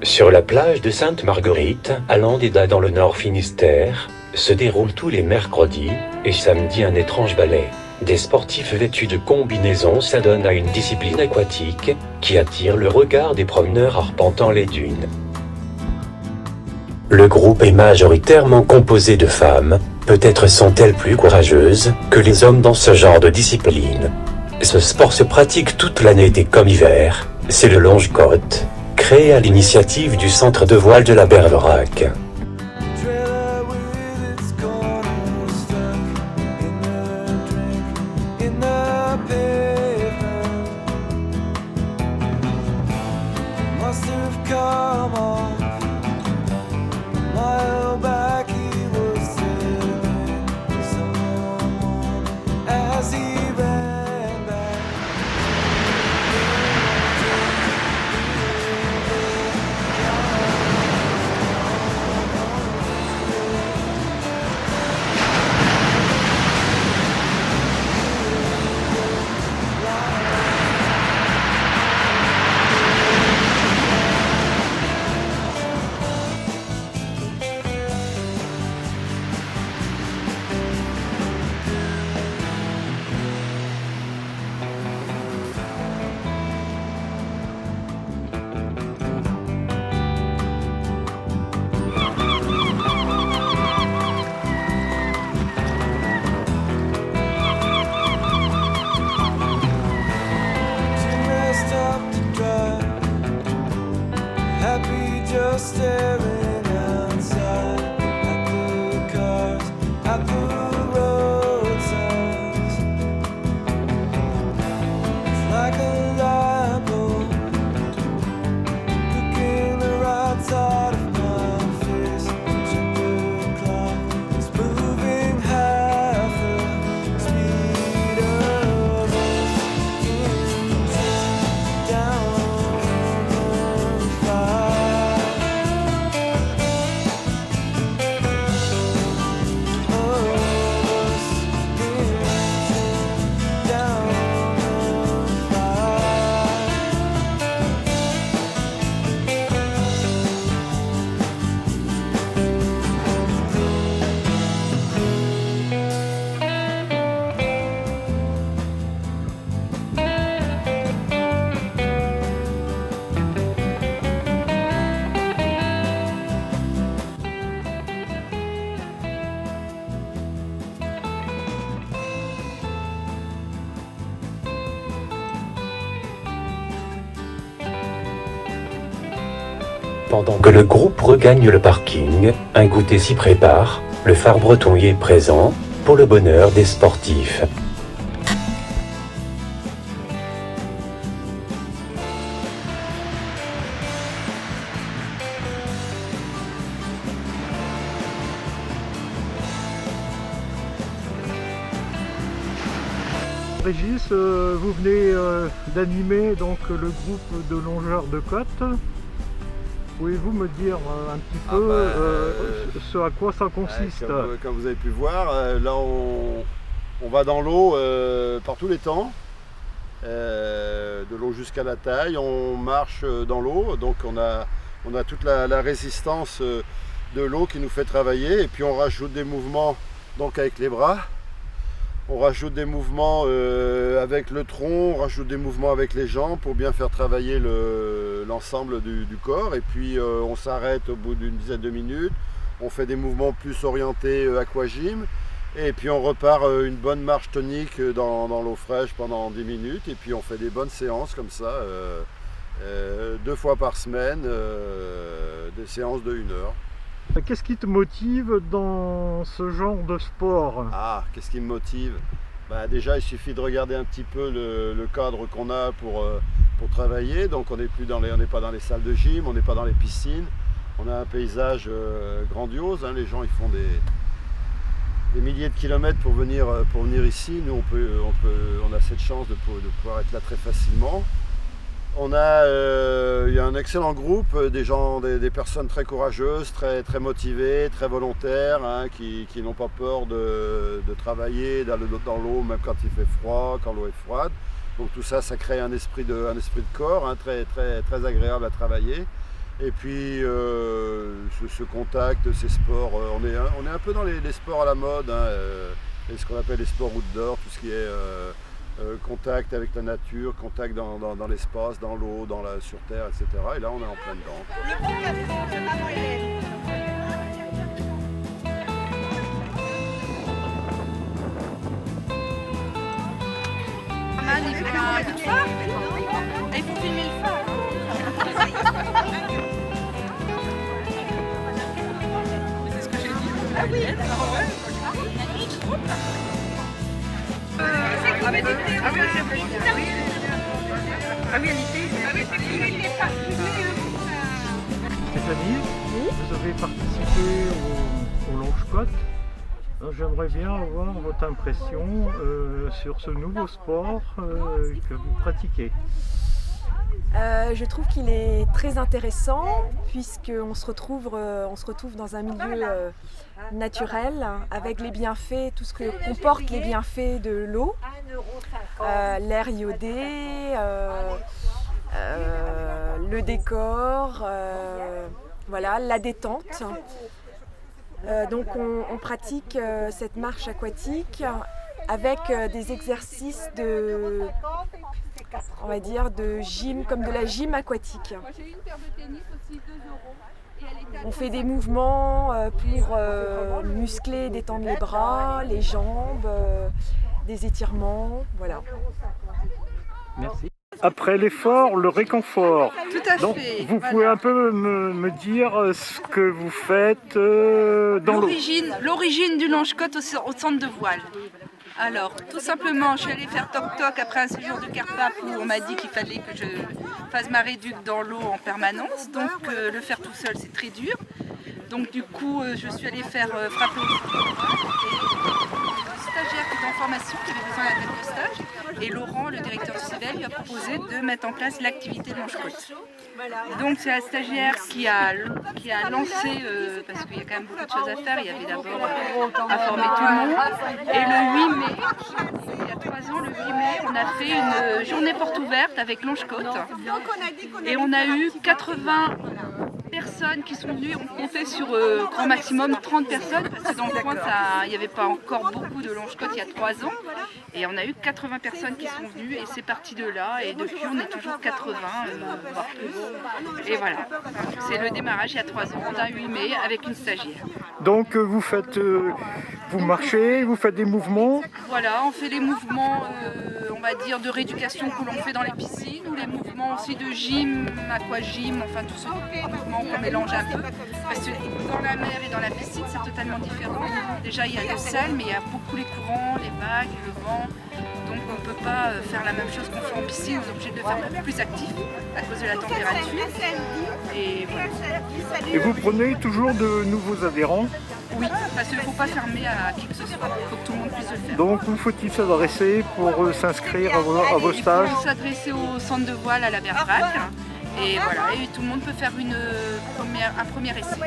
Sur la plage de Sainte-Marguerite, à Landéda dans le Nord Finistère, se déroule tous les mercredis et samedis un étrange ballet. Des sportifs vêtus de combinaisons s'adonnent à une discipline aquatique qui attire le regard des promeneurs arpentant les dunes. Le groupe est majoritairement composé de femmes, peut-être sont-elles plus courageuses que les hommes dans ce genre de discipline. Ce sport se pratique toute l'année été comme hiver, c'est le longe-côte, créé à l'initiative du centre de voile de la Bergerac. Just staring outside at the cars, at the road signs. It's like a light bulb looking the right side of my face. Check the clock, it's moving half the speed of us into down the fire. Pendant que le groupe regagne le parking, un goûter s'y prépare, le phare breton y est présent, pour le bonheur des sportifs. Régis, vous venez d'animer donc le groupe de longeurs de côte. Pouvez-vous me dire un petit peu ce à quoi ça consiste? Comme vous avez pu voir, là on va dans l'eau par tous les temps, de l'eau jusqu'à la taille, on marche dans l'eau, donc on a toute la résistance de l'eau qui nous fait travailler, et puis on rajoute des mouvements donc avec les bras. On rajoute des mouvements avec le tronc, on rajoute des mouvements avec les jambes pour bien faire travailler l'ensemble du corps. Et puis on s'arrête au bout d'une dizaine de minutes, on fait des mouvements plus orientés aquagym. Et puis on repart une bonne marche tonique dans l'eau fraîche pendant 10 minutes. Et puis on fait des bonnes séances comme ça, 2 fois par semaine, des séances de 1 heure. Qu'est-ce qui te motive dans ce genre de sport? Ah, qu'est-ce qui me motive? Bah, déjà, il suffit de regarder un petit peu le cadre qu'on a pour travailler. Donc on n'est pas dans les salles de gym, on n'est pas dans les piscines. On a un paysage grandiose, hein. Les gens ils font des milliers de kilomètres pour venir ici. Nous on a cette chance de pouvoir être là très facilement. Il y a un excellent groupe, des personnes très courageuses, très motivées, très volontaires, hein, qui n'ont pas peur de travailler dans l'eau, même quand il fait froid, quand l'eau est froide. Donc tout ça, ça crée un esprit de corps, hein, très agréable à travailler. Et puis ce contact, ces sports, on est un peu dans les sports à la mode, hein, et ce qu'on appelle les sports outdoor, tout ce qui est contact avec la nature, contact dans l'espace, dans l'eau, sur terre, etc. Et là on est en plein dedans. Il fait un coup de phare. Et il faut filmer le phare. C'est ce que j'ai dit. Ah oui. Ah oui, Stéphanie, vous avez participé au longe-côte. J'aimerais bien avoir votre impression sur ce nouveau sport que vous pratiquez. Je trouve qu'il est très intéressant puisqu'on se retrouve dans un milieu naturel avec les bienfaits, tout ce que comportent les bienfaits de l'eau, l'air iodé, le décor, voilà, la détente. Donc on pratique cette marche aquatique avec des exercices on va dire de gym, comme de la gym aquatique. On fait des mouvements pour muscler, détendre les bras, les jambes, des étirements, voilà. Merci. Après l'effort, le réconfort. Tout à Donc, fait. vous pouvez un peu me dire ce que vous faites dans l'eau. L'origine du longe-côte au centre de voile. Alors, tout simplement, je suis allée faire toc-toc après un séjour de Carpath où on m'a dit qu'il fallait que je fasse ma réduc dans l'eau en permanence. Donc, le faire tout seul, c'est très dur. Donc, du coup, je suis allée faire frapper au stagiaire qui est en formation, qui avait besoin d'un maître de stage. Et Laurent, le directeur du CEDEL, lui a proposé de mettre en place l'activité de longe-côte. Donc c'est la stagiaire qui a lancé, parce qu'il y a quand même beaucoup de choses à faire, il y avait d'abord à former tout le monde. Et le 8 mai, il y a 3 ans, le 8 mai, on a fait une journée porte ouverte avec longe-côte. Et on a eu 80 personnes qui sont venues, on comptait sur grand maximum 30 personnes, parce que dans le coin, il n'y avait pas encore beaucoup de longe-côte il y a 3 ans. Et on a eu 80 personnes qui sont venues et c'est parti de là. Et depuis, on est toujours 80, voire plus. Et voilà, c'est le démarrage il y a 3 ans, d'un 8 mai, avec une stagiaire. Donc vous marchez, vous faites des mouvements. Voilà, on fait les mouvements, on va dire, de rééducation que l'on fait dans les piscines, ou les mouvements aussi de gym, aquagym, enfin tous ces mouvements qu'on mélange un peu. Parce que dans la mer et dans la piscine, c'est totalement différent. Déjà, il y a le sel, mais il y a beaucoup les courants, les vagues, le vent. Donc on ne peut pas faire la même chose qu'on fait en piscine, on est obligé de le faire beaucoup plus actif à cause de la température. Et voilà. Et vous prenez toujours de nouveaux adhérents. Oui, parce qu'il ne faut pas fermer à qui que ce soit, il faut que tout le monde puisse le faire. Donc où faut-il s'adresser pour s'inscrire à vos stages? Il faut s'adresser au centre de voile à la Berbrac. Et voilà, et tout le monde peut faire un premier essai.